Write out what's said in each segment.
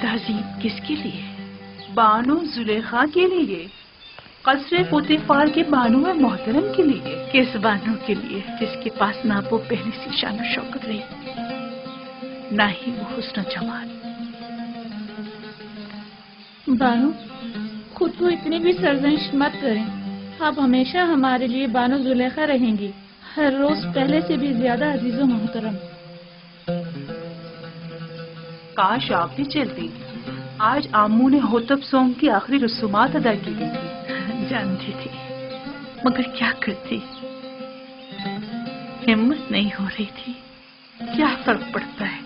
تہذیب کس کے لیے؟ بانو زلیخا کے لیے، قصر پوتیفار کے بانو محترم کے لیے۔ کس بانو کے لیے جس کے پاس نہ وہ پہلی سی شان و شوکت رہی، نہ ہی وہ حسن و جمال؟ بانو خود کو اتنی بھی سرزنش مت کریں، آپ ہمیشہ ہمارے لیے بانو زلیخا رہیں گی، ہر روز پہلے سے بھی زیادہ عزیز و محترم۔ کاش آپ بھی چلتی، آج آمو نے ہوتب سونگ کی آخری رسومات ادا کی گئی تھی۔ جانتی تھی مگر کیا کرتی، ہمت نہیں ہو رہی تھی۔ کیا فرق پڑتا ہے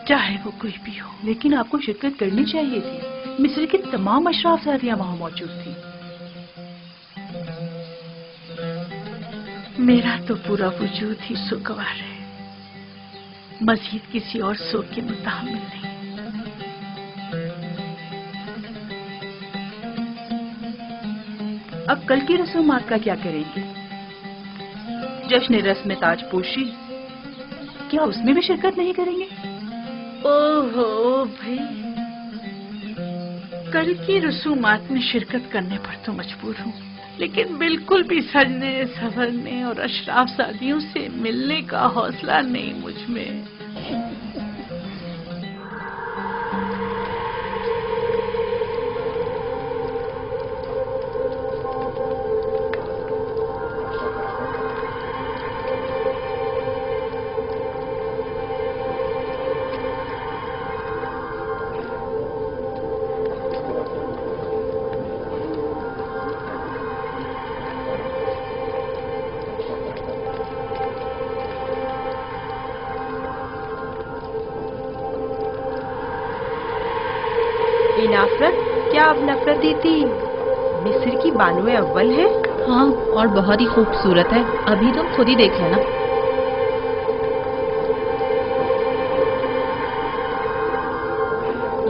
چاہے وہ کوئی بھی ہو؟ لیکن آپ کو شرکت کرنی چاہیے تھی، مصر کی تمام اشراف زادیاں وہاں موجود تھی۔ میرا تو پورا وجود ہی سوگوار ہے، مزید کسی اور سو کے متحمل نہیں۔ اب کل کی رسومات کا کیا کریں گے؟ جشن رسم تاج پوشی، کیا اس میں بھی شرکت نہیں کریں گے؟ اوہو بھائی، کل کی رسومات میں شرکت کرنے پر تو مجبور ہوں، لیکن بالکل بھی سجنے سنورنے اور اشراف زادیوں سے ملنے کا حوصلہ نہیں مجھ میں۔ نفرت، کیا اب نفرتی تھی مصر کی بانو اول ہے؟ ہاں، اور بہت ہی خوبصورت ہے، ابھی تم خود ہی دیکھ لینا۔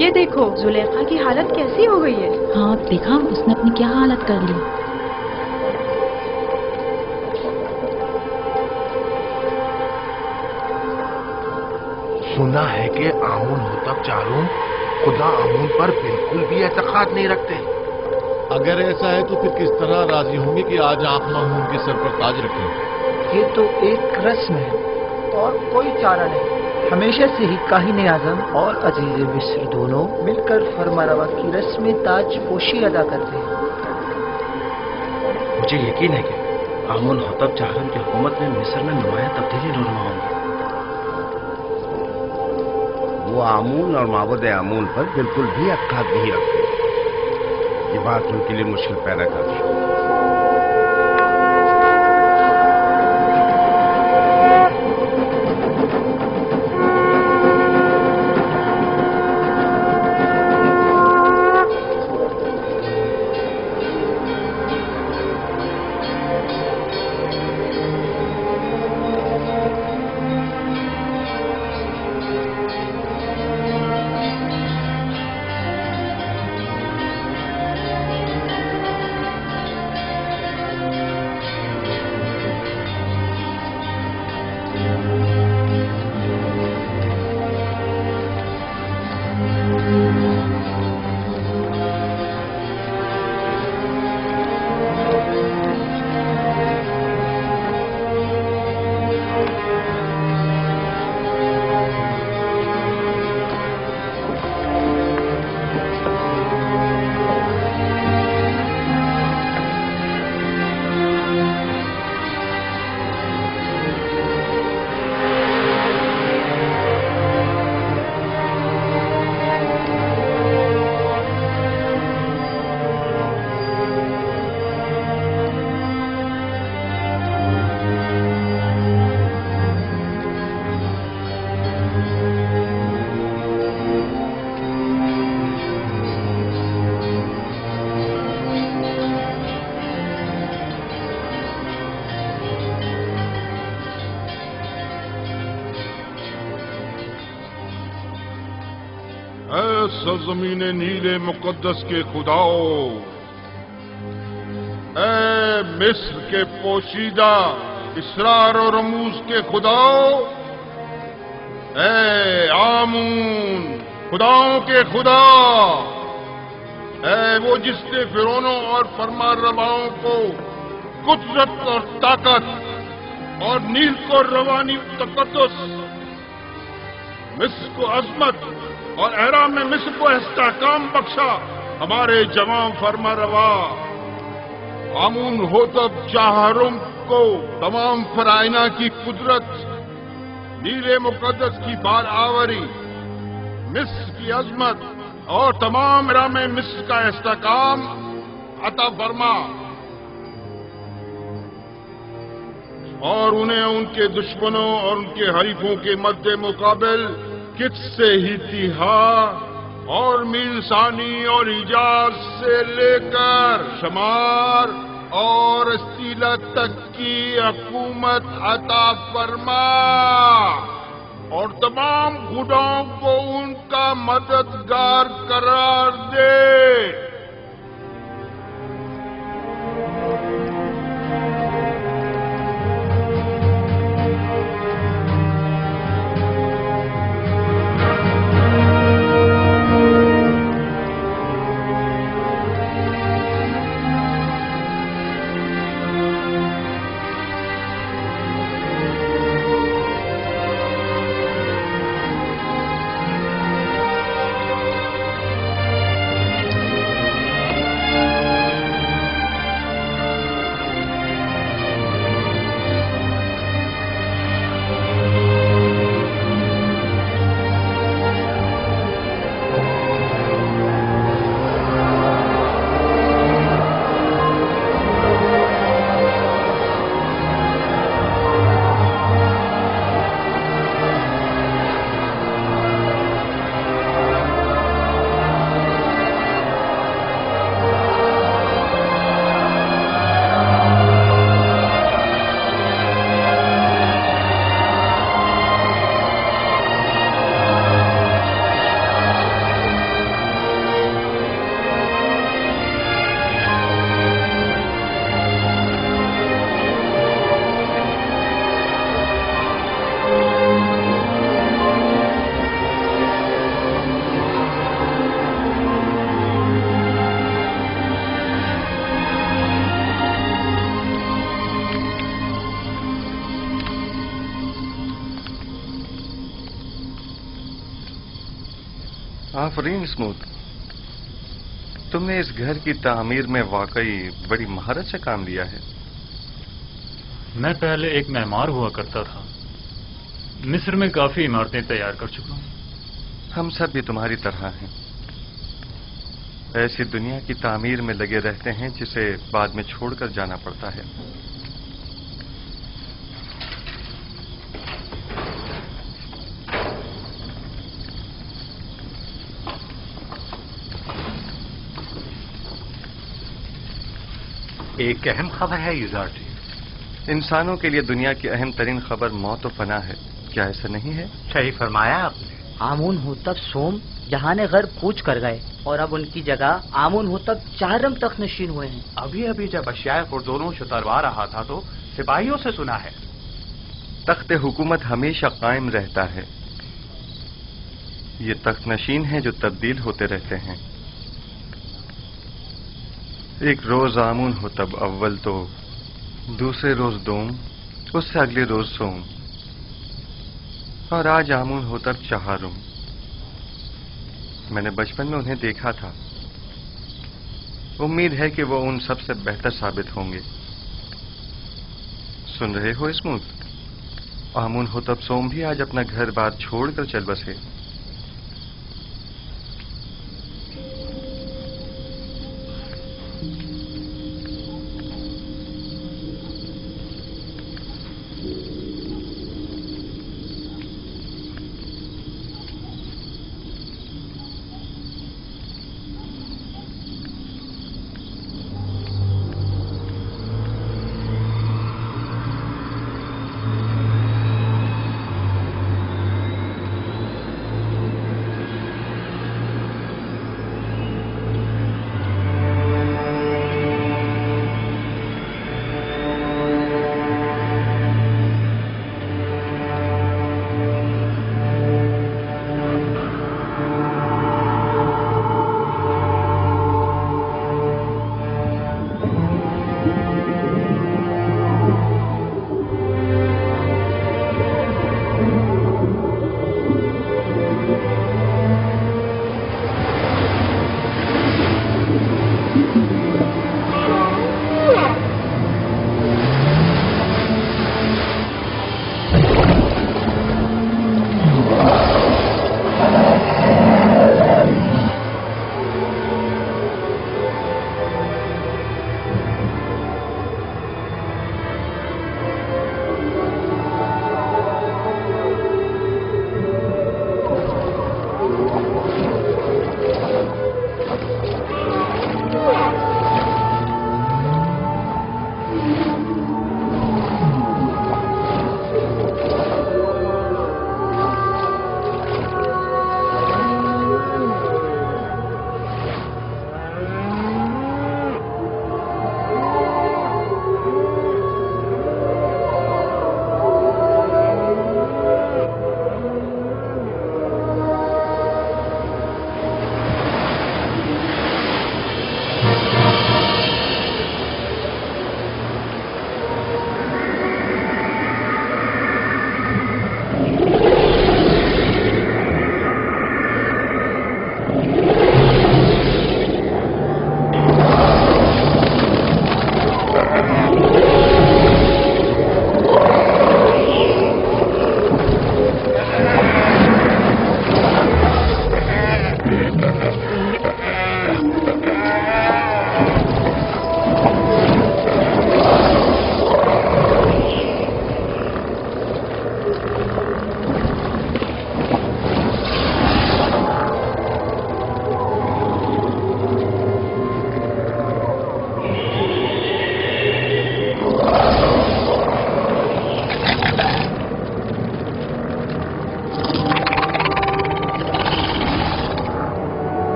یہ دیکھو زلیخا کی حالت کیسی ہو گئی ہے۔ ہاں دیکھا اس نے اپنی کیا حالت کر لی۔ سنا ہے کہ آمون ہوتب چاروں خدا آمون پر بالکل بھی اعتقاد نہیں رکھتے۔ اگر ایسا ہے تو پھر کس طرح راضی ہوں گے کہ آج آپ مامون کے سر پر تاج رکھیں؟ یہ تو ایک رسم ہے اور کوئی چارہ نہیں۔ ہمیشہ سے ہی کاہن اعظم اور عزیز مصر دونوں مل کر فرمانروا کی رسم تاج پوشی ادا کرتے ہیں۔ مجھے یقین ہے کہ آمون ہوتب چارن کی حکومت میں مصر میں نمایاں تبدیلی رونما ہوں گی۔ وہ آمون اور معبود آمون پر بالکل بھی اعتقاد نہیں رکھتے، یہ بات ان کے لیے مشکل پیدا کرتی ہے۔ سرزمین نیل مقدس کے خداؤ، اے مصر کے پوشیدہ اسرار و رموز کے خداؤ، اے آمون खुदाओं के खुदा, है वो जिसने फिरौनों और फरमारवाओं को कुदरत और ताकत और नील को रवानी तकद्दुस, मिस्र को अजमत और एहराम में मिस्र को इस्तेहकाम बख्शा। हमारे जवान फरमारवा आमून होतब चाहरुम को तमाम फराइना की कुदरत, नीले मुकद्दस की बार आवरी, मिस्र की अजमत और तमाम एहराम मिस्र का इस्तेहकाम अता फरमा, और उन्हें उनके दुश्मनों और उनके हरीफों के मद्दे मुकाबिल किससे ही तिहा और मीलसानी और इजाज से लेकर शमार और स्तीला तक की हुकूमत अता फरमा, और तमाम खुदाओं को उनका मददगार करार दे। आफरीन स्मूथ, तुमने इस घर की तामीर में वाकई बड़ी महारत से काम लिया है। मैं पहले एक मेहमान हुआ करता था, मिस्र में काफी इमारतें तैयार कर चुका हूं। हम सब भी तुम्हारी तरह हैं, ऐसी दुनिया की तामीर में लगे रहते हैं जिसे बाद में छोड़कर जाना पड़ता है। एक अहम खबर है युजार्टी। इंसानों के लिए दुनिया की अहम तरीन खबर मौत व फना है, क्या ऐसा नहीं है? सही फरमाया आपने। आमून होतब सोम जहाने घर कूच कर गए और अब उनकी जगह आमून होतब चारम तक नशीन हुए हैं। अभी अभी जब अशियाए और दोनों शुतरवा रहा था तो सिपाहियों से सुना है तख्त हुकूमत हमेशा कायम रहता है। ये तख्त नशीन हैं जो तब्दील होते रहते हैं। एक रोज आमून हो तब अव्वल तो, दूसरे रोज दोम, उससे अगले रोज सोम, और आज आमून हो तब चहारुम। मैंने बचपन में उन्हें देखा था। उम्मीद है कि वो उन सबसे बेहतर साबित होंगे। सुन रहे हो स्मूथ? आमून हो तब सोम भी आज अपना घर बार छोड़कर चल बसे।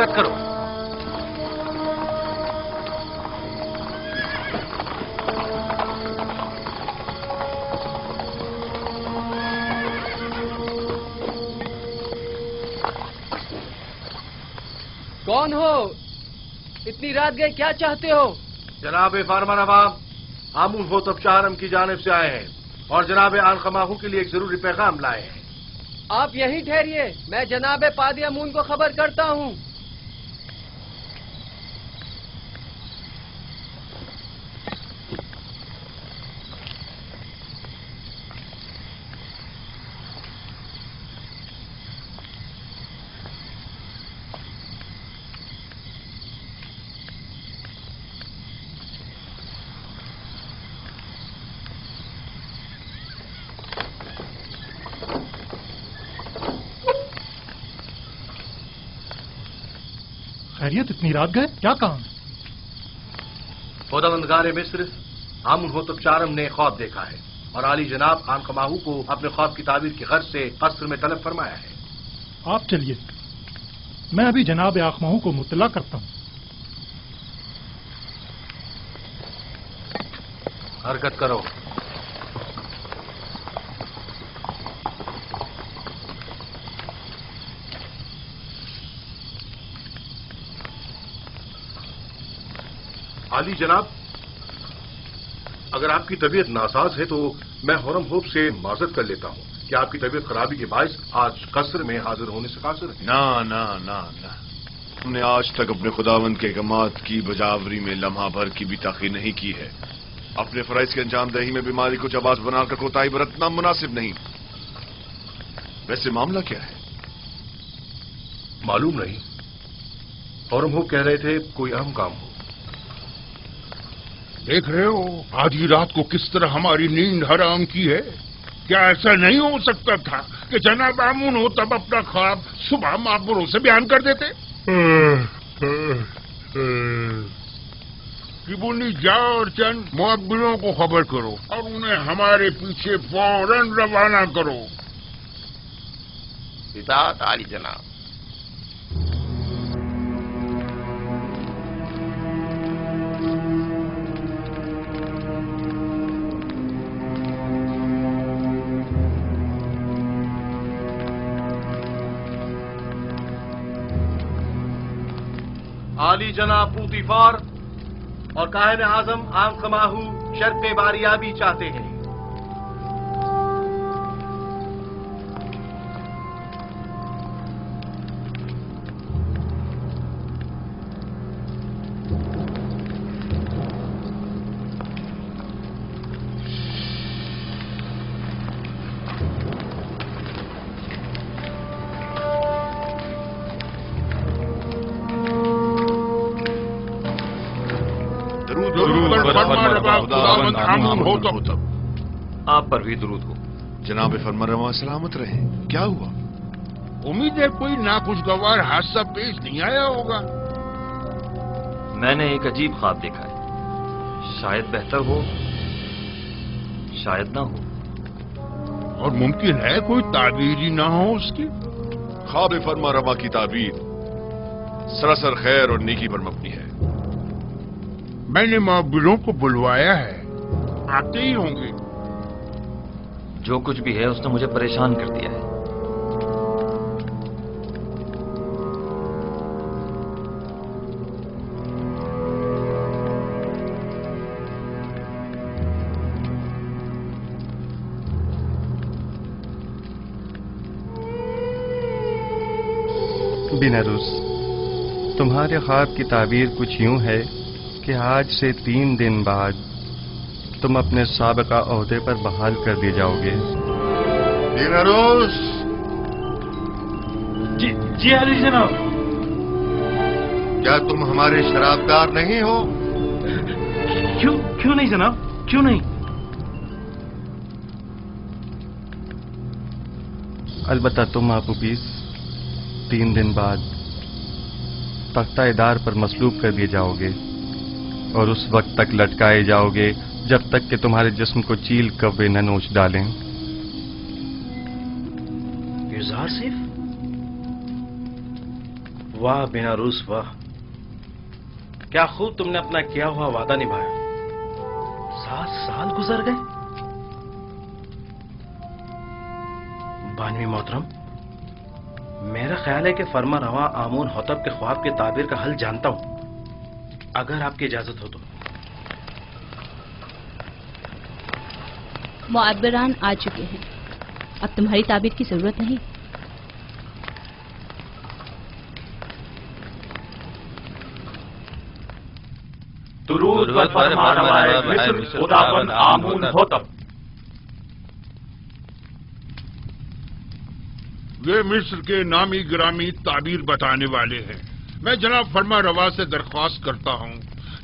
حرکت کرو. کون ہو؟ اتنی رات گئے کیا چاہتے ہو؟ جناب فارما نواب آمون ہوتب چہارم کی جانب سے آئے ہیں اور جناب آن خماہو کے لیے ایک ضروری پیغام لائے ہیں. آپ یہیں ٹھہریے، میں جناب پادی امون کو خبر کرتا ہوں. خیریت، اتنی رات گئے، کیا کام؟ خداوندگار مصر آمون ہوتب چارم نے خواب دیکھا ہے اور عالی جناب آن خماہو کو اپنے خواب کی تعبیر کی غرض سے قصر میں طلب فرمایا ہے. آپ چلیے، میں ابھی جناب آخماہو کو مطلع کرتا ہوں. حرکت کرو. عالی جناب، اگر آپ کی طبیعت ناساز ہے تو میں حرم ہوپ سے معذرت کر لیتا ہوں کہ آپ کی طبیعت خرابی کے باعث آج قصر میں حاضر ہونے سے قاصر ہے. نہ ہم نے آج تک اپنے خداوند کے احکامات کی بجاوری میں لمحہ بھر کی بھی تاخیر نہیں کی ہے. اپنے فرائض کے انجام دہی میں بیماری کو جواز بنا کر کوتاہی برتنا مناسب نہیں. ویسے معاملہ کیا ہے؟ معلوم نہیں. حرم ہوپ کہہ رہے تھے کوئی اہم کام ہو. دیکھ رہے ہو آدھی رات کو کس طرح ہماری نیند حرام کی ہے. کیا ایسا نہیں ہو سکتا تھا کہ جناب آمون ہو تب اپنا خواب صبح معبروں سے بیان کر دیتے؟ کبونی جاؤ اور چند معبروں کو خبر کرو اور انہیں ہمارے پیچھے فوراً روانہ کرو. اطاعت عالی جناب. عالی جناب پوتیفار اور کاہن اعظم آن خماہو شرط باریابی چاہتے ہیں. آپ پر بھی درود ہو. جناب فرمانروا سلامت رہے. کیا ہوا؟ امید ہے کوئی ناخوشگوار حادثہ پیش نہیں آیا ہوگا. میں نے ایک عجیب خواب دیکھا ہے. شاید بہتر ہو، شاید نہ ہو. اور ممکن ہے کوئی تعبیر ہی نہ ہو اس کی. خواب فرمانروا کی تعبیر سراسر خیر اور نیکی پر مبنی ہے. میں نے معبروں کو بلوایا ہے، آتے ہی ہوں گے. جو کچھ بھی ہے اس نے مجھے پریشان کر دیا ہے. بینروس، تمہارے خواب کی تعبیر کچھ یوں ہے کہ آج سے 3 دن بعد تم اپنے سابقہ عہدے پر بحال کر دیے جاؤ گے. بینروس. جی علی جناب. کیا تم ہمارے شرابدار نہیں ہو؟ کیوں نہیں جناب، کیوں نہیں؟ البتہ تم آپ 3 دن بعد تختہ ادار پر مصلوب کر دیے جاؤ گے اور اس وقت تک لٹکائے جاؤ گے جب تک کہ تمہارے جسم کو چیل کوے نہ نوچ ڈالیں. یزار صرف वाह बेनारूस वाह, क्या खूब तुमने अपना किया हुआ वादा निभाया। 7 साल गुजर गए। बानवी मोहतरम, मेरा ख्याल है कि फरमा रवा आमून होतब के ख्वाब के ताबीर का हल जानता हूं, अगर आपकी इजाजत हो तो। मुअब्बिरान आ चुके हैं, अब तुम्हारी ताबीर की जरूरत नहीं। दुरूद पर फरमानवाए मिस्र खुदावंद आमून होतब। वे मिस्र के नामी ग्रामी ताबीर बताने वाले हैं। मैं जनाब फरमा रवा से दरख्वास्त करता हूं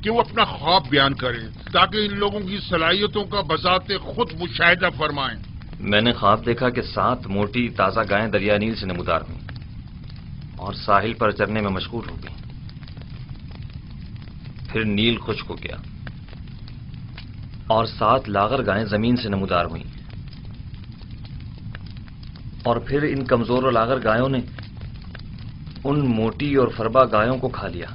कि वो अपना ख्वाब बयान करें ताकि इन लोगों की सलाहियतों का बजाते खुद मुशाहिदा फरमाएं। मैंने ख्वाब देखा कि 7 मोटी ताजा गायें दरिया नील से नमूदार हुई और साहिल पर चरने में मशगूल हो गई। फिर नील खुश्क हो गया और 7 लागर गायें जमीन से नमूदार हुई और फिर इन कमजोर और लागर गायों ने उन मोटी और फरबा गायों को खा लिया।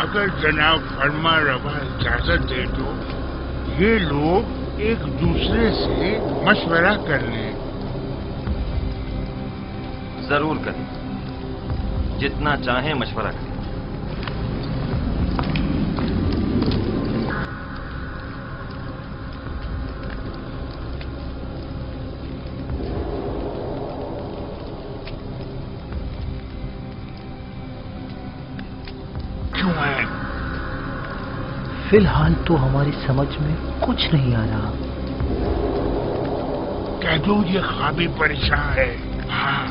अगर जनाब फरमा रवा इजाजत दे तो ये लोग एक दूसरे से मशवरा कर लें। जरूर करें, जितना चाहें मशवरा करें। फिलहाल तो हमारी समझ में कुछ नहीं आ रहा। कह दो ये ख्वाबी परेशान है। हाँ,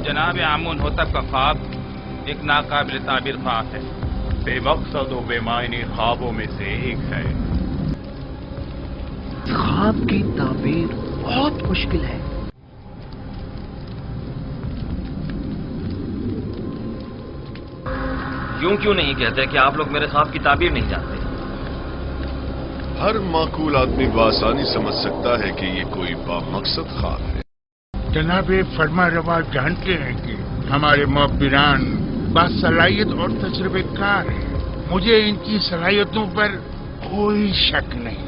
जनाब आमून होतब का ख्वाब एक नाकाबिल ताबीर ख्वाब है, बेमकसद और बेमायने ख्वाबों में से एक है। ख्वाब की ताबीर बहुत मुश्किल है। क्यों नहीं कहते कि आप लोग मेरे ख्वाब की ताबीर नहीं जानते? हर माकूल आदमी बआसानी समझ सकता है कि ये कोई बामकसद ख्वाब है। जनाब फरमा रवा जानते हैं कि हमारे मुअब्बिरान बासलाहियत और तजुर्बेकार हैं। मुझे इनकी सलाहियतों पर कोई शक नहीं।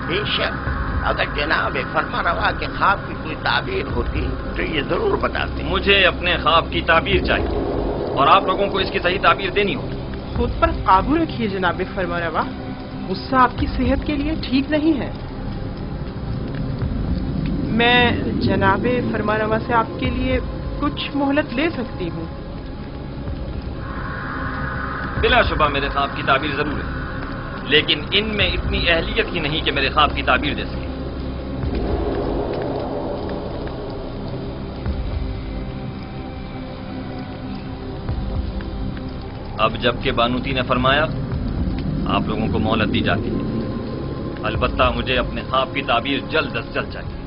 बेशक, अगर जनाब फरमा रवा के ख्वाब की कोई ताबीर होती तो ये जरूर बताते। मुझे अपने ख्वाब की ताबीर चाहिए और आप लोगों को इसकी सही ताबीर देनी होगी। खुद पर काबू रखिए जनाब फरमा रवा, गुस्सा आपकी सेहत के लिए ठीक नहीं है। मैं जनाब फरमा रवा से आपके लिए कुछ मोहलत ले सकती हूँ। बिलाशुबा मेरे ख्वाब की ताबीर जरूर है, लेकिन इनमें इतनी अहलियत ही नहीं कि मेरे ख्वाब की ताबीर दे सके। अब जबकि बानूती ने फरमाया, आप लोगों को मोहलत दी जाती है। अलबत्ता मुझे अपने ख्वाब की ताबीर जल्द अज जल्द चाहिए।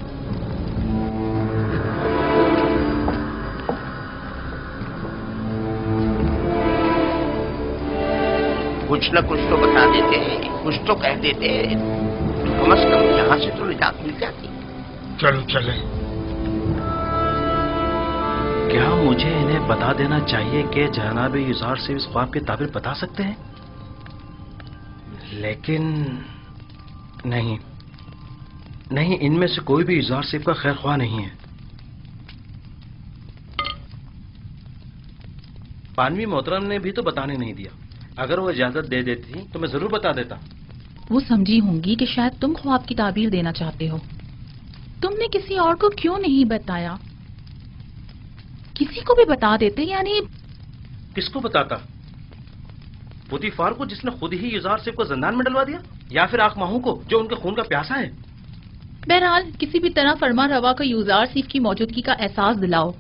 कुछ न कुछ तो बता देते, कुछ तो कह देते, कम से कम यहाँ से तो निजात मिल जाती। चलो चले। क्या मुझे इन्हें बता देना चाहिए कि जनाब युजार से इस ख्वाब की ताबीर बता सकते हैं? लेकिन نہیں نہیں، ان میں سے کوئی بھی اظہار صاحب کا خیر خواہ نہیں ہے. بانوی محترم نے بھی تو بتانے نہیں دیا. اگر وہ اجازت دے دیتی تو میں ضرور بتا دیتا. وہ سمجھی ہوں گی کہ شاید تم خواب کی تعبیر دینا چاہتے ہو. تم نے کسی اور کو کیوں نہیں بتایا؟ کسی کو بھی بتا دیتے. یعنی کس کو بتاتا؟ پوتیفار کو جس نے خود ہی یزار صاحب کو زندان میں ڈلوا دیا، یا پھر آنکھ ماہوں کو جو ان کے خون کا پیاسا ہے؟ بہرحال کسی بھی طرح فرما روا کو یوزار صیف کی موجودگی کا احساس دلاؤ.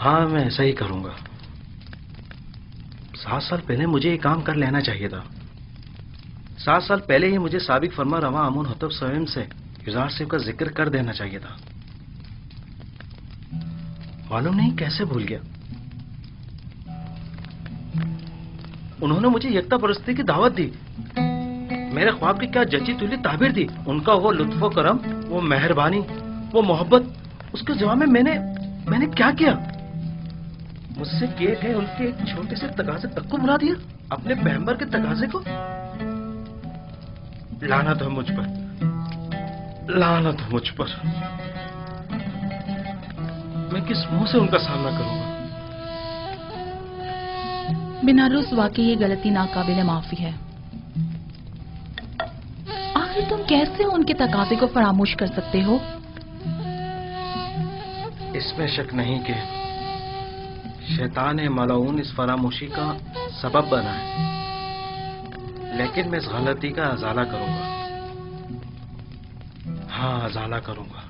ہاں میں ایسا ہی کروں گا. 7 سال پہلے مجھے یہ کام کر لینا چاہیے تھا. 7 سال پہلے ہی مجھے سابق فرما روا امون حطب سویم سے یزار صاحب کا ذکر کر دینا چاہیے تھا. معلوم نہیں کیسے بھول گیا. انہوں نے مجھے یکتا پرستی کی دعوت دی. میرے خواب کی کیا جچی تلی تعبیر دی. ان کا وہ لطف و کرم، وہ مہربانی، وہ محبت، اس کے جواب میں نے کیا کیا؟ مجھ سے کیے گئے ان کے ایک چھوٹے سے تقاضے تک کو بلا دیا. اپنے پیغمبر کے تقاضے کو. لعنت ہے مجھ پر، لعنت ہے مجھ پر. میں کس منہ سے ان کا سامنا کروں گا؟ بنارس واقعی یہ غلطی ناقابل معافی ہے. آخر تم کیسے ان کے تقاضے کو فراموش کر سکتے ہو؟ اس میں شک نہیں کہ شیطان ملعون اس فراموشی کا سبب بنا ہے، لیکن میں اس غلطی کا ازالہ کروں گا. ہاں ازالہ کروں گا.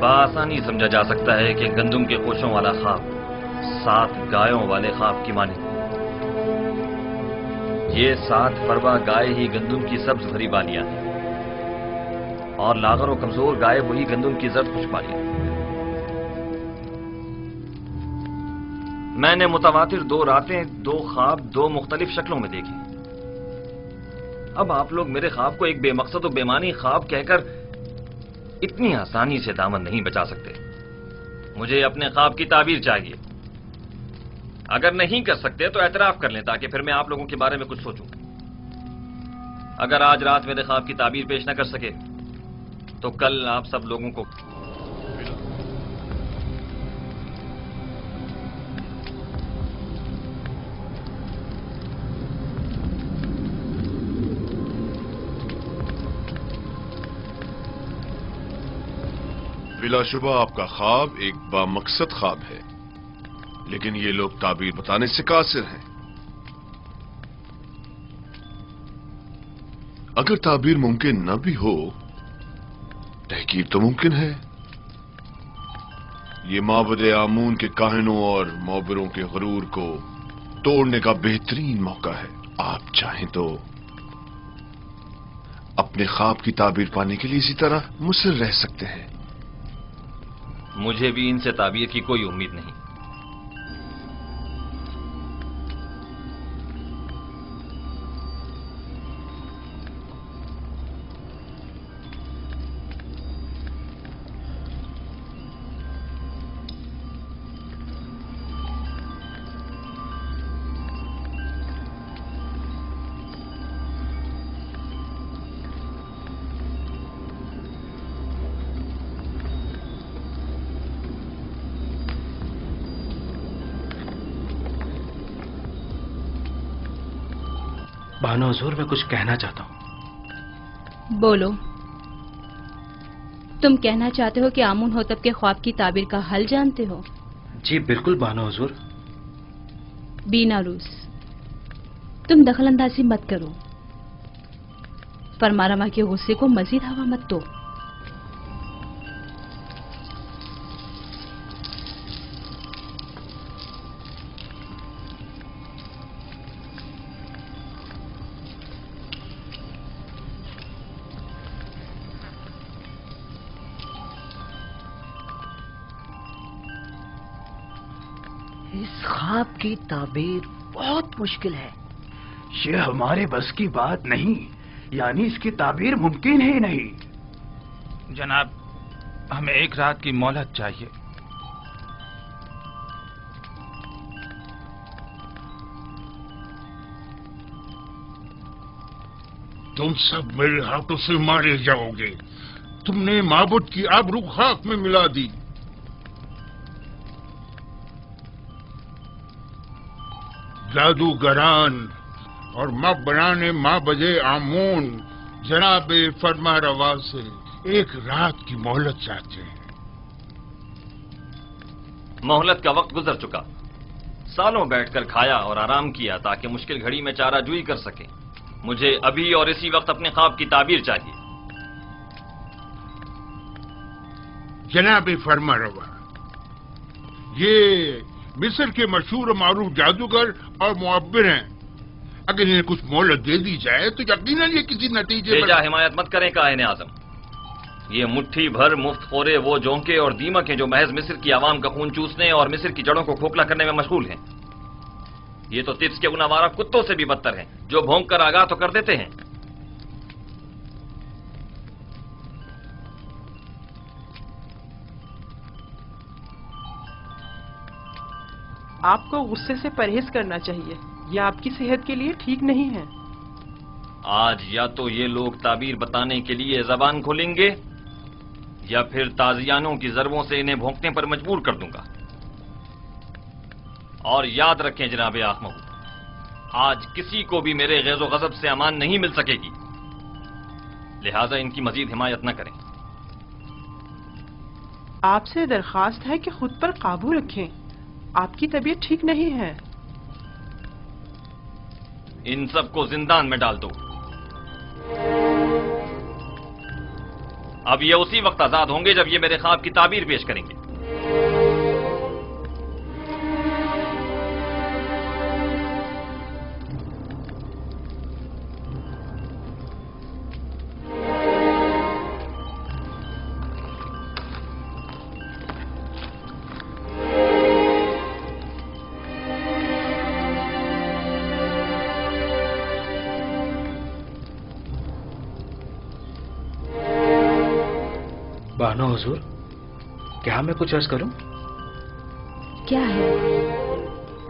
بآسانی سمجھا جا سکتا ہے کہ گندم کے کوشوں والا خواب 7 گایوں والے خواب کی مانند. یہ 7 فروا گائے ہی گندم کی سبز بھری بالیاں ہیں، اور لاغر و کمزور گائے وہی گندم کی زرد خوش بالیاں. میں نے متواتر 2 راتیں 2 خواب 2 مختلف شکلوں میں دیکھی. اب آپ لوگ میرے خواب کو ایک بے مقصد و بے معنی خواب کہہ کر اتنی آسانی سے دامن نہیں بچا سکتے. مجھے اپنے خواب کی تعبیر چاہیے. اگر نہیں کر سکتے تو اعتراف کر لیں تاکہ پھر میں آپ لوگوں کے بارے میں کچھ سوچوں. اگر آج رات میرے خواب کی تعبیر پیش نہ کر سکے تو کل آپ سب لوگوں کو بلا شبہ آپ کا خواب ایک بامقصد خواب ہے، لیکن یہ لوگ تعبیر بتانے سے قاصر ہیں. اگر تعبیر ممکن نہ بھی ہو، تحقیق تو ممکن ہے. یہ معبد آمون کے کاہنوں اور معبروں کے غرور کو توڑنے کا بہترین موقع ہے. آپ چاہیں تو اپنے خواب کی تعبیر پانے کے لیے اسی طرح مصر رہ سکتے ہیں. مجھے بھی ان سے تعبیر کی کوئی امید نہیں. बानो हुजूर, मैं कुछ कहना चाहता हूँ। बोलो। तुम कहना चाहते हो कि आमून होतब के ख्वाब की ताबीर का हल जानते हो? जी बिल्कुल बानो हुजूर। बीनारूस, तुम दखल अंदाजी मत करो। फरमारवा के गुस्से को मजीद हवा मत दो। इस ख्वाब की ताबीर बहुत मुश्किल है। ये हमारे बस की बात नहीं, यानी इसकी ताबीर मुमकिन ही नहीं। जनाब, हमें एक रात की मोहलत चाहिए। तुम सब मेरे हाथों से मारे जाओगे। तुमने माबूद की आबरू खाक में मिला दी। जादूगरान और माँ बनाने माँ बजे आमून जनाब फरमा रवा से एक रात की मोहलत चाहते हैं। मोहलत का वक्त गुजर चुका। सालों बैठकर खाया और आराम किया ताकि मुश्किल घड़ी में चाराजूई कर सके। मुझे अभी और इसी वक्त अपने ख्वाब की ताबीर चाहिए। जनाब फरमा रवा, ये मिस्र के मशहूर और मारूफ जादूगर और मुअब्बिर हैं। अगर इन्हें कुछ मोहलत दे दी जाए तो यकीनन ये किसी नतीजे बेजा हिमायत मत करें कायने आजम। ये मुट्ठी भर मुफ्त खोरे वो जोंके और दीमक हैं जो महज मिस्र की आवाम का खून चूसने और मिस्र की जड़ों को खोखला करने में मशगूल हैं। ये तो तिब्स के उन आवारा कुत्तों से भी बदतर हैं जो भौंक कर आगाह तो कर देते हैं। आपको गुस्से से परहेज करना चाहिए, यह आपकी सेहत के लिए ठीक नहीं है। आज या तो ये लोग ताबीर बताने के लिए जबान खोलेंगे या फिर ताजियानों की जरबों से इन्हें भौंकने पर मजबूर कर दूंगा। और याद रखें जनाब आखमहू, आज किसी को भी मेरे गैज़ो गज़ब से अमान नहीं मिल सकेगी, लिहाजा इनकी मजीद हिमायत न करें। आपसे दरख्वास्त है कि खुद पर काबू रखें, आपकी तबीयत ठीक नहीं है। इन सबको जिंदान में डाल दो। अब ये उसी वक्त आजाद होंगे जब ये मेरे ख्वाब की ताबीर पेश करेंगे। बानो हुजूर, क्या मैं कुछ अर्ज करूं? क्या है?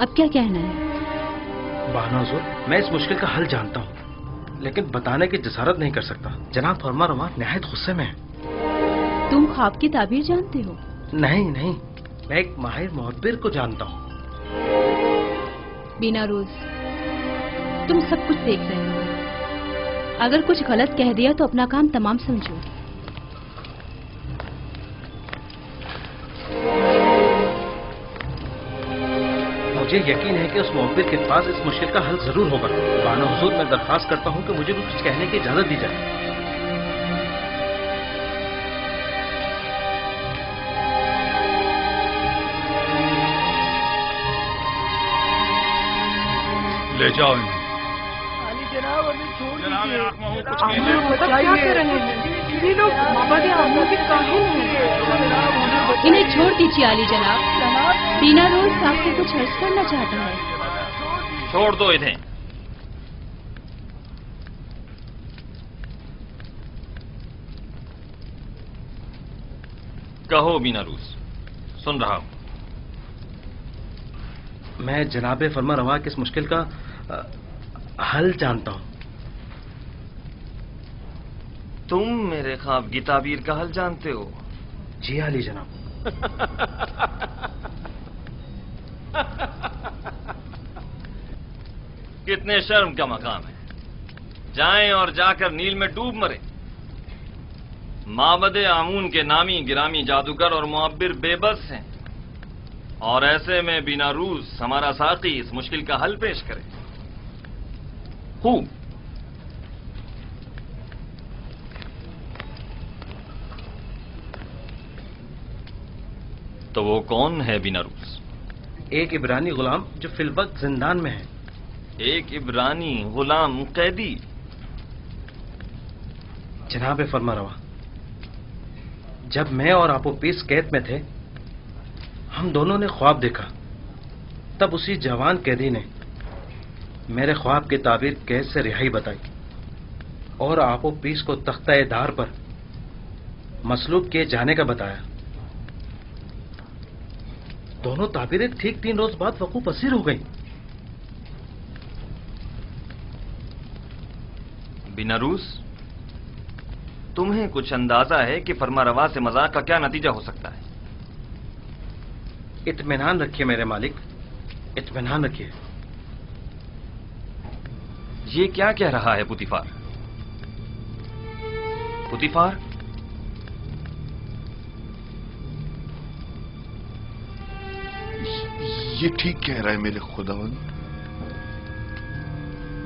अब क्या कहना है? बानो हुजूर, मैं इस मुश्किल का हल जानता हूं, लेकिन बताने की जसारत नहीं कर सकता। जनाब फरमा रवा निहायत गुस्से में है। तुम ख्वाब की ताबीर जानते हो? नहीं नहीं, मैं एक माहिर मुहब्बिर को जानता हूं। बीनारूस, तुम सब कुछ देख रहे हो। अगर कुछ गलत कह दिया तो अपना काम तमाम समझो। मुझे यकीन है कि उस मुहब्बिर के पास इस मुश्किल का हल जरूर होगा। बानो हुजूर, मैं दरख्वास्त करता हूं कि मुझे कुछ कहने की इजाजत दी जाए। ले जाओ। जनाब, हमें छोड़ दीजिए। क्या कर रहे हैं ये लोग? बाबा आमून के काहिल हैं। इन्हें छोड़ दीजिए आली जनाब। बीनारूस आपसे कुछ अर्ज करना चाहता है। छोड़ दो इन्हें। कहो बीनारूस, सुन रहा हूं। मैं जनाब फरमा रवा की इस मुश्किल का हल जानता हूं। तुम मेरे ख्वाब की ताबीर का हल जानते हो? जी आली जनाब। कितने शर्म का मकाम है। جائیں اور جا کر نیل میں ڈوب مریں۔ معبد آمون کے نامی گرامی جادوگر اور معبر بے بس ہیں، اور ایسے میں بنا روز ہمارا ساقی اس مشکل کا حل پیش کرے۔ خوب، تو وہ کون ہے بنا روز؟ ایک عبرانی غلام جو فی الوقت زندان میں ہے۔ ایک عبرانی غلام قیدی؟ جناب فرماروا، جب میں اور آپوپیس قید میں تھے، ہم دونوں نے خواب دیکھا۔ تب اسی جوان قیدی نے میرے خواب کی تعبیر قید سے رہائی بتائی اور آپوپیس کو تختہ دار پر مصلوب کیے جانے کا بتایا۔ دونوں تعبیریں ٹھیک 3 روز بعد وقوع پذیر ہو گئیں۔ بنا روز، تمہیں کچھ اندازہ ہے کہ فرما روا سے مذاق کا کیا نتیجہ ہو سکتا ہے؟ اطمینان رکھیے میرے مالک، اطمینان رکھیے۔ یہ کیا کہہ رہا ہے پوتیفار؟ پوتیفار، یہ ٹھیک کہہ رہا ہے میرے خداوند۔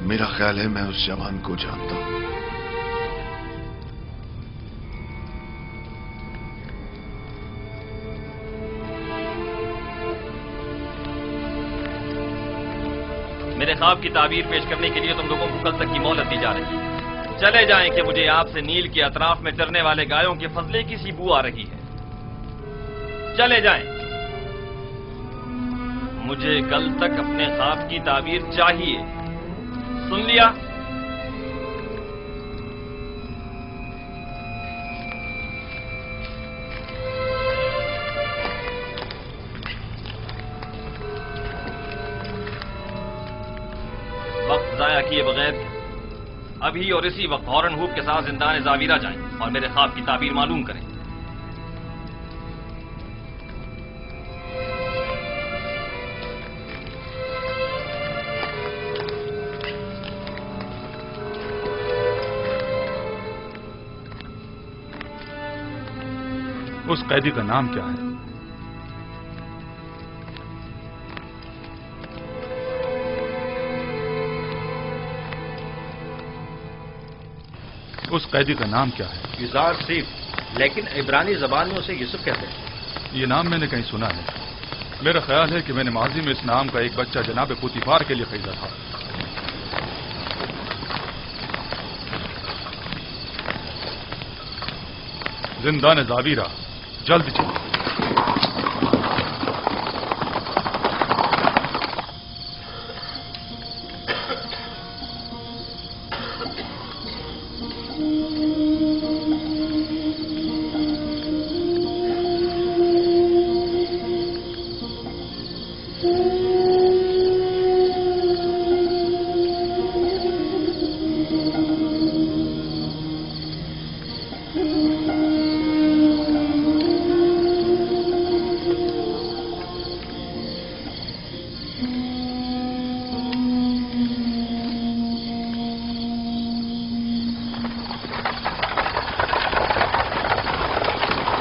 میرا خیال ہے میں اس جوان کو جانتا ہوں۔ میرے خواب کی تعبیر پیش کرنے کے لیے تم لوگوں کو کل تک کی مہلت دی جا رہی ہے۔ چلے جائیں کہ مجھے آپ سے نیل کے اطراف میں چرنے والے گایوں کے فضلے کی سی بو آ رہی ہے۔ چلے جائیں، مجھے کل تک اپنے خواب کی تعبیر چاہیے۔ سن لیا؟ وقت ضائع کیے بغیر ابھی اور اسی وقت ہارن ہوپ کے ساتھ زندان زاویرہ جائیں اور میرے خواب کی تعبیر معلوم کریں۔ اس قیدی کا نام کیا ہے؟ اس قیدی کا نام کیا ہے؟ یوزار سیف، لیکن عبرانی زبان میں اسے یوسف کہتے ہیں۔ یہ نام میں نے کہیں سنا ہے۔ میرا خیال ہے کہ میں نے ماضی میں اس نام کا ایک بچہ جناب پوتیفار کے لیے خریدا تھا۔ زندان زاویرہ، جلد چلو۔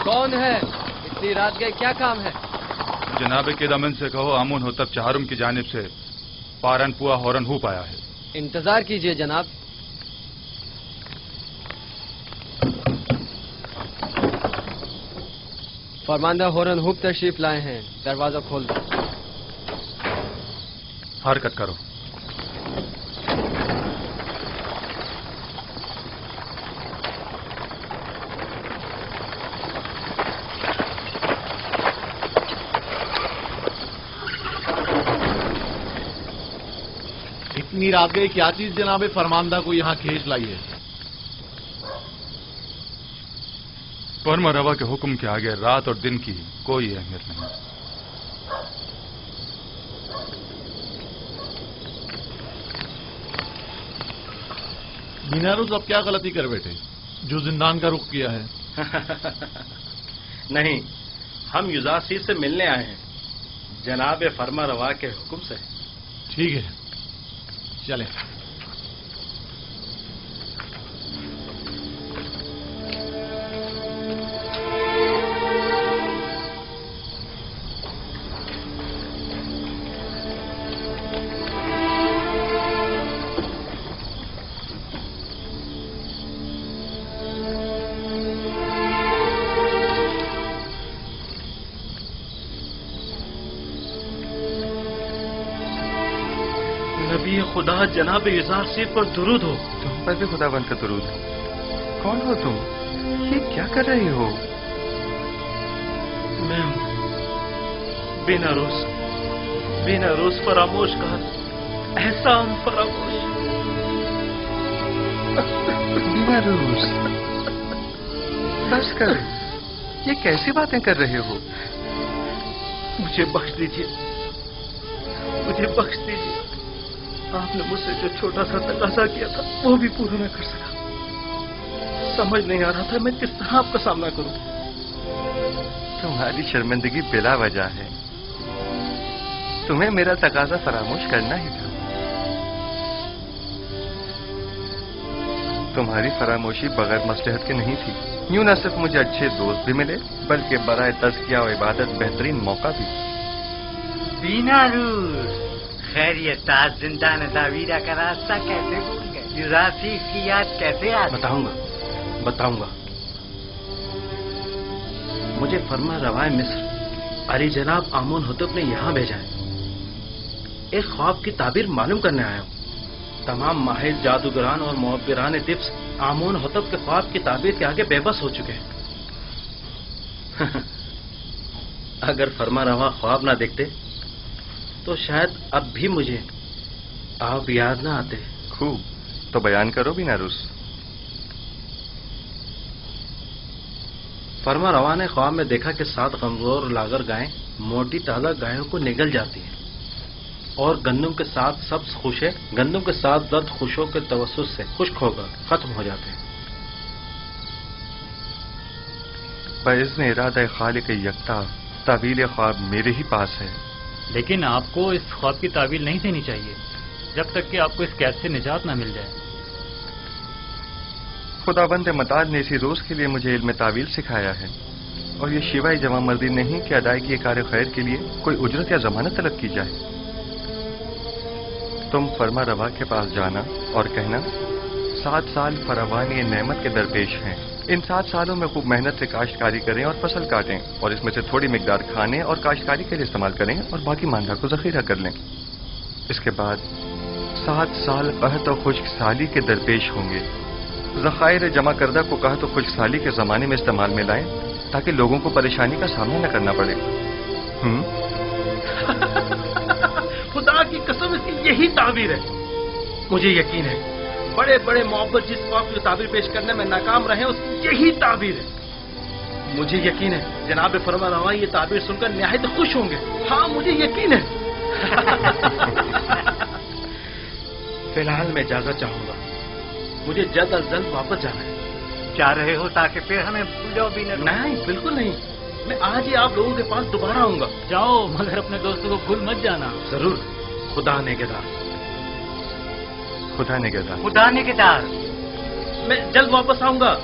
کون ہے؟ اتنی رات گئے، کیا کام ہے؟ جناب کے دمن سے کہو آمون ہوتب چہارم کی جانب سے پارن پوا ہورن ہوپ آیا ہے۔ انتظار کیجئے جناب۔ فرماندہ ہورن ہوپ تشریف لائے ہیں، دروازہ کھول دو۔ حرکت کرو۔ اتنی رات گئی، کیا چیز جناب فرماندہ کو یہاں کھینچ لائی ہے؟ فرما روا کے حکم کے آگے رات اور دن کی کوئی اہمیت نہیں۔ بنا روز اب کیا غلطی کر بیٹھے جو زندان کا رخ کیا ہے؟ نہیں، ہم یوزاسیس سے ملنے آئے ہیں، جناب فرما روا کے حکم سے۔ ٹھیک ہے، چلیں۔ नबी खुदा जनाब इज़ार सिर पर दुरूद हो। तुम पर भी खुदावंद का दुरूद। कौन हो तुम? ये क्या कर रहे हो? मैं बिना रोज फरामोश का एहसान फरामोश। बिना रोज बस कर। ये कैसी बातें कर रहे हो? मुझे बख्श दीजिए, मुझे बख्श दीजिए। आपने मुझसे जो छोटा सा तकाजा किया था वो भी पूरा न कर सका। समझ नहीं आ रहा था मैं किस तरह आपका सामना करूं। तुम्हारी शर्मिंदगी बिला वजह है। तुम्हें मेरा तकाजा फरामोश करना ही था। तुम्हारी फरामोशी बगैर मसलहत के नहीं थी। यूं न सिर्फ मुझे अच्छे दोस्त भी मिले बल्कि बराए तज़किया और इबादत बेहतरीन मौका भी। बिना रूस खैरियत, आज जिंदा नज़ावीरा का रास्ता कैसे भूल गए? युरासी की याद कैसे आ? बताऊंगा। मुझे फरमा रवाए मिस्र अली जनाब आमून हुतब ने यहाँ भेजा है। एक ख्वाब की ताबीर मालूम करने आया हूँ। तमाम माहिर जादूगरान और मुअब्बिरान दिफ्स आमून हुतब के ख्वाब की ताबीर के आगे बेबस हो चुके हैं। अगर फरमा रवा ख्वाब ना देखते तो शायद अब भी मुझे आप याद ना आते। खूब, तो बयान करो बिना रूस। फरमा रवा ने ख्वाब में देखा कि 7 कमजोर लागर गायें मोटी ताजा गायों को निगल जाती हैं और गंदम के 7 सब्ज खुशे गंदम के 7 दर्द खुशों के तवस्सुस से खुश्क होकर खत्म हो जाते हैं। बइज़्न इरादा खालिक यकता तावील ख्वाब मेरे ही पास है। लेकिन आपको इस ख्वाब की तावील नहीं देनी चाहिए जब तक कि आपको इस कैद से निजात ना मिल जाए। खुदाबंद मताज ने इसी रोज के लिए मुझे इल्म तावील सिखाया है और ये शिवाय जमा मर्दी नहीं कि अदायगी कार खैर के लिए कोई उजरत या जमानत तलब की जाए। तुम फरमा रवा के पास जाना और कहना 7 साल फरावानी नेमत के दरपेश हैं। इन 7 सालों में खूब मेहनत से काश्तकारी करें और फसल काटें और इसमें से थोड़ी मिकदार खाने और काश्तकारी के लिए इस्तेमाल करें और बाकी मांदा को जखीरा कर लें। इसके बाद 7 साल कहत और खुश्क साली के दरपेश होंगे। ज़खायर जमा करदा को कहत और खुश्क साली के ज़माने में इस्तेमाल में लाएं ताकि लोगों को परेशानी का सामना न करना पड़े। खुदा की कसम इसकी यही ताबीर है। मुझे यकीन है बड़े बड़े मोहब्बत जिस ख्वाब की ताबीर पेश करने में नाकाम रहे उसकी यही ताबीर है। मुझे यकीन है जनाब फरमा रवा ये ताबीर सुनकर निहायत खुश होंगे। हाँ मुझे यकीन है। फिलहाल मैं इजाजत चाहूंगा, मुझे जल्द अज जल्द वापस जाना है। जा रहे हो ताकि फिर हमें भूलो भी नहीं, बिल्कुल नहीं। मैं आज ही आप लोगों के पास दोबारा आऊंगा। जाओ मगर अपने दोस्तों को भूल मत जाना। जरूर। खुदा नेगेदार। खुदा नेगेदार। खुदा नेगेदार। मैं जल्द वापस आऊंगा।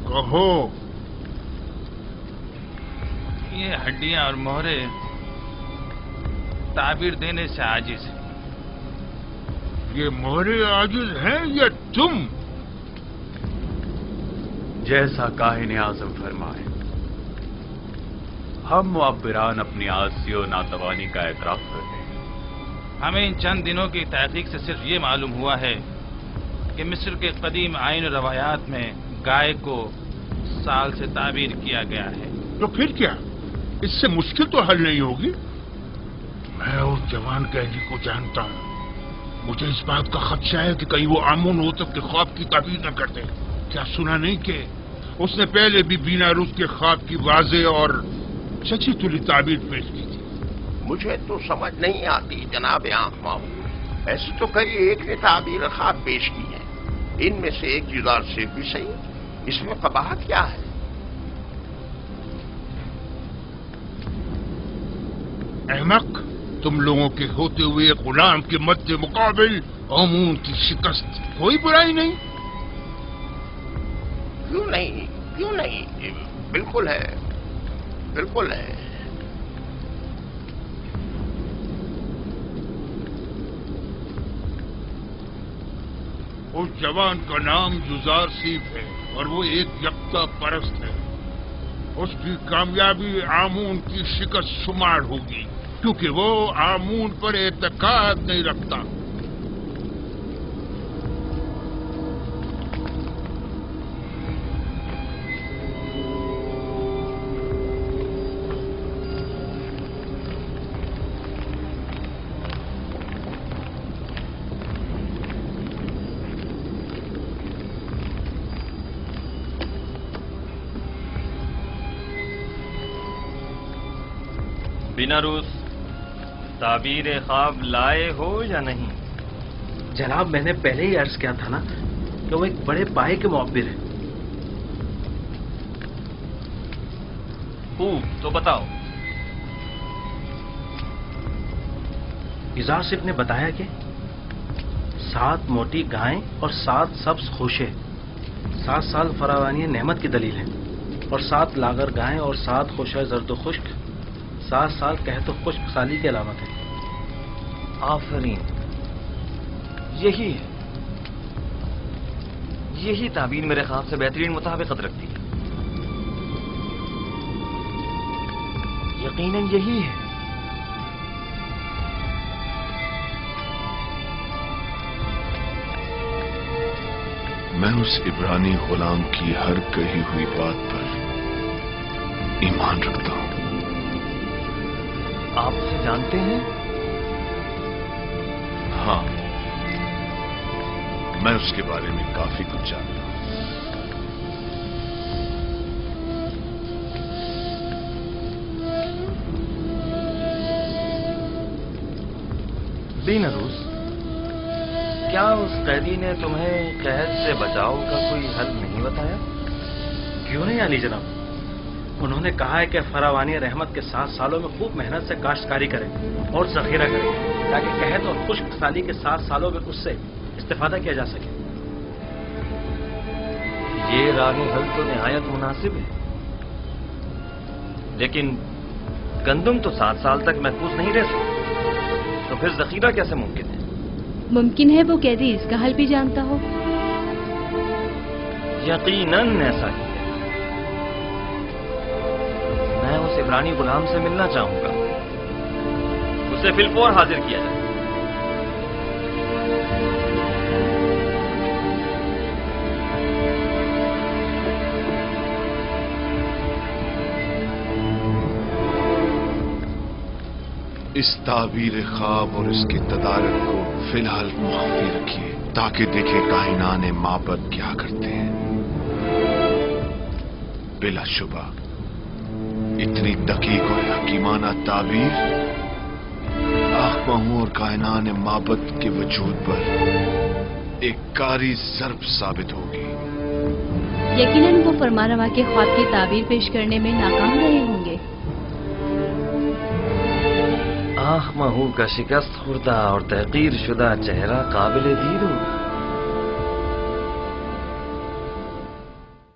कहो। ये हड्डियां और मोहरे ताबीर देने से आजिज है। ये मोहरे आजिज हैं या तुम? जैसा काहिन आज़म फरमाए, हम मुअब्बिरान अपनी आज़ी और नातवानी का एतराफ करते हैं। हमें इन चंद दिनों की तहकीक से सिर्फ ये मालूम हुआ है कि मिस्र के कदीम आइन रवायात में गाय को साल से ताबीर किया गया है। तो फिर क्या, इससे मुश्किल तो हल नहीं होगी। मैं उस जवान कैदी को जानता हूँ। मुझे इस बात का खदशा है कि कहीं वो आमून होतब के ख्वाब की ताबीर न कर दे। क्या सुना नहीं कि उसने पहले भी बीना रूस के ख्वाब की वाज़ेह और सच्ची तुली ताबीर पेश की थी? मुझे तो समझ नहीं आती जनाब आंख माहू। ऐसी तो कई एक ने ताबीर ख्वाब पेश की है, इनमें से एक जुज़ार से भी सही, इसमें कबाहत क्या है? अहमक, तुम लोगों के होते हुए गुलाम के मध्य मुकाबिल आमून की शिकस्त कोई बुराई नहीं। क्यों नहीं, क्यों नहीं, बिल्कुल है, बिल्कुल है। उस जवान का नाम जुज़ार सीफ है और वो एक यकता परस्त है। उसकी कामयाबी आमून की शिकस्त शुमार होगी, क्योंकि वो आमून पर एतकाद नहीं रखता। बिना रूस, ताबीर ख्वाब लाए हो या नहीं? जनाब, मैंने पहले ही अर्ज किया था ना कि वो एक बड़े पाए के मुअब्बिर है। तो बताओ। इज़ार सिर्फ ने बताया कि 7 मोटी गायें और 7 सब्ज खोशे 7 साल फरावानी नेमत की दलील है, और 7 लागर गायें और 7 खोशा जर्द खुश्क 7 साल कह तो खुश्क साली की अलामत है। आफरीन, यही है, यही ताबीर मेरे ख्वाब से बेहतरीन मुताबिकत रखती है। यकीनन यही है। मैं उस इब्रानी गुलाम की हर कही हुई बात पर ईमान रखता हूं। आप उसे जानते हैं? हाँ, मैं उसके बारे में काफी कुछ जानता हूं। बिना रूस, क्या उस कैदी ने तुम्हें कैद से बचाव का कोई हल नहीं बताया? क्यों नहीं आली जनाब, उन्होंने कहा है कि फरावानी रहमत के 7 सालों में खूब मेहनत से काश्तकारी करें और जखीरा करें, ताकि कहत और खुश्क साली के 7 सालों में उससे इस्तेफादा किया जा सके। ये राह हल तो निहायत मुनासिब है, लेकिन गंदुम तो 7 साल तक महफूज नहीं रह सकती, तो फिर जखीरा कैसे मुमकिन है? मुमकिन है वो कैदी इसका हल भी जानता हो। यकीनन ऐसा ही है। मैं उस इब्रानी गुलाम से मिलना चाहूंगा, उसे फिलफौर हाजिर किया जाए। इस ताबीर ख्वाब और इसके तदारक को फिलहाल मुख्फी रखिए, ताकि देखे कायनाने माबद क्या करते हैं। बिलाशुबा इतनी दकीक और हकीमाना ताबीर आखमाहू और कायनाने माबद के वजूद पर एक कारी ज़र्ब साबित होगी। यकीनन वो फरमानवा के ख्वाब की ताबीर पेश करने में नाकाम रहे होंगे। आखमाहू का शिकस्त खुर्दा और तहकीर शुदा चेहरा काबिल दीद होगा।